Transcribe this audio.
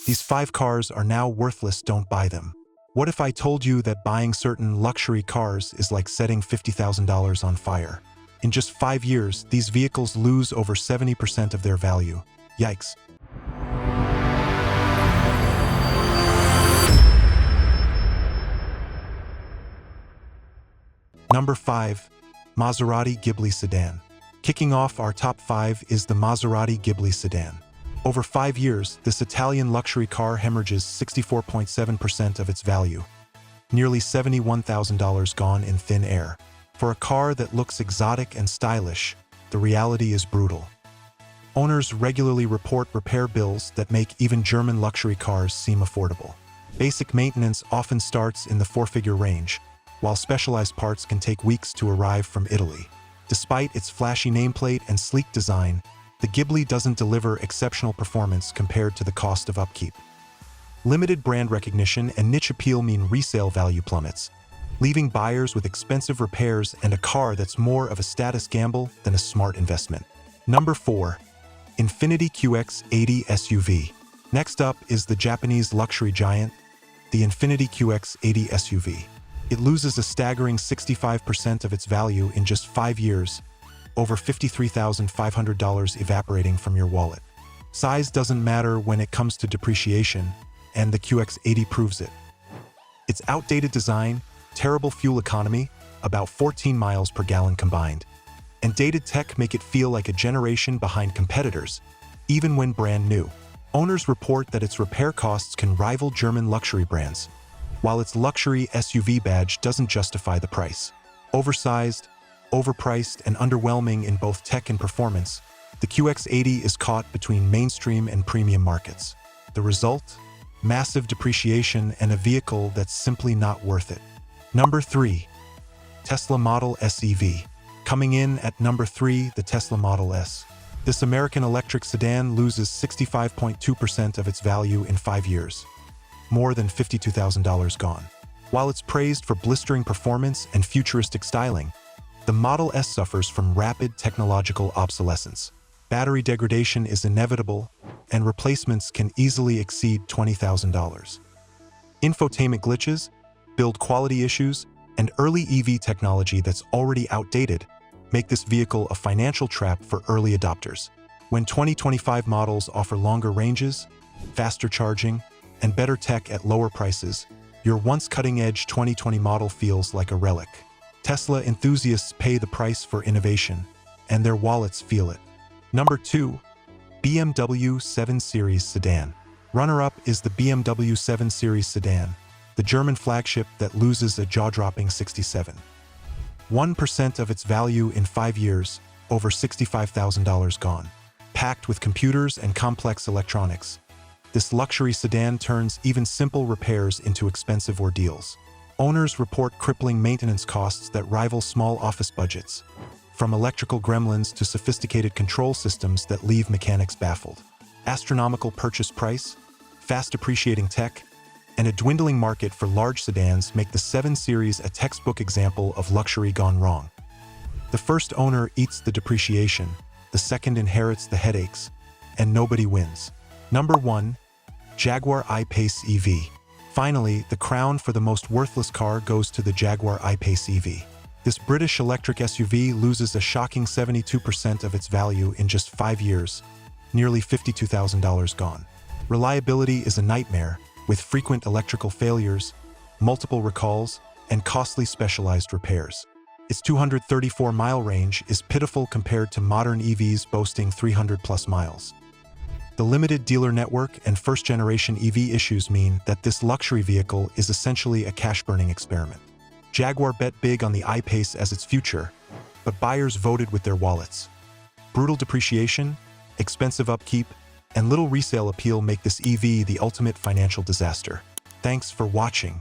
These 5 cars are now worthless, don't buy them. What if I told you that buying certain luxury cars is like setting $50,000 on fire? In just 5 years, these vehicles lose over 70% of their value. Yikes. Number 5. Maserati Ghibli Sedan. Kicking off our top 5 is the Maserati Ghibli Sedan. Over 5 years, this Italian luxury car hemorrhages 64.7% of its value. Nearly $71,000 gone in thin air. For a car that looks exotic and stylish, the reality is brutal. Owners regularly report repair bills that make even German luxury cars seem affordable. Basic maintenance often starts in the 4-figure range, while specialized parts can take weeks to arrive from Italy. Despite its flashy nameplate and sleek design, the Ghibli doesn't deliver exceptional performance compared to the cost of upkeep. Limited brand recognition and niche appeal mean resale value plummets, leaving buyers with expensive repairs and a car that's more of a status gamble than a smart investment. Number 4. Infiniti QX80 SUV. Next up is the Japanese luxury giant, the Infiniti QX80 SUV. It loses a staggering 65% of its value in just 5 years, over $53,500 evaporating from your wallet. Size doesn't matter when it comes to depreciation, and the QX80 proves it. Its outdated design, terrible fuel economy, about 14 miles per gallon combined, and dated tech make it feel like a generation behind competitors, even when brand new. Owners report that its repair costs can rival German luxury brands, while its luxury SUV badge doesn't justify the price. Oversized, overpriced, and underwhelming in both tech and performance, the QX80 is caught between mainstream and premium markets. The result? Massive depreciation and a vehicle that's simply not worth it. Number 3. Tesla Model S EV. Coming in at number 3, the Tesla Model S. This American electric sedan loses 65.2% of its value in 5 years. More than $52,000 gone. While it's praised for blistering performance and futuristic styling, the Model S suffers from rapid technological obsolescence. Battery degradation is inevitable, and replacements can easily exceed $20,000. Infotainment glitches, build quality issues, and early EV technology that's already outdated make this vehicle a financial trap for early adopters. When 2025 models offer longer ranges, faster charging, and better tech at lower prices, your once cutting-edge 2020 model feels like a relic. Tesla enthusiasts pay the price for innovation, and their wallets feel it. Number 2. BMW 7 Series Sedan. Runner-up is the BMW 7 Series Sedan, the German flagship that loses a jaw-dropping 1% of its value in 5 years, over $65,000 gone. Packed with computers and complex electronics, this luxury sedan turns even simple repairs into expensive ordeals. Owners report crippling maintenance costs that rival small office budgets, from electrical gremlins to sophisticated control systems that leave mechanics baffled. Astronomical purchase price, fast depreciating tech, and a dwindling market for large sedans make the 7 Series a textbook example of luxury gone wrong. The first owner eats the depreciation, the second inherits the headaches, and nobody wins. Number 1. Jaguar I-Pace EV. Finally, the crown for the most worthless car goes to the Jaguar I-Pace EV. This British electric SUV loses a shocking 72% of its value in just 5 years, nearly $52,000 gone. Reliability is a nightmare, with frequent electrical failures, multiple recalls, and costly specialized repairs. Its 234-mile range is pitiful compared to modern EVs boasting 300-plus miles. The limited dealer network and first-generation EV issues mean that this luxury vehicle is essentially a cash-burning experiment. Jaguar bet big on the I-Pace as its future, but buyers voted with their wallets. Brutal depreciation, expensive upkeep, and little resale appeal make this EV the ultimate financial disaster. Thanks for watching.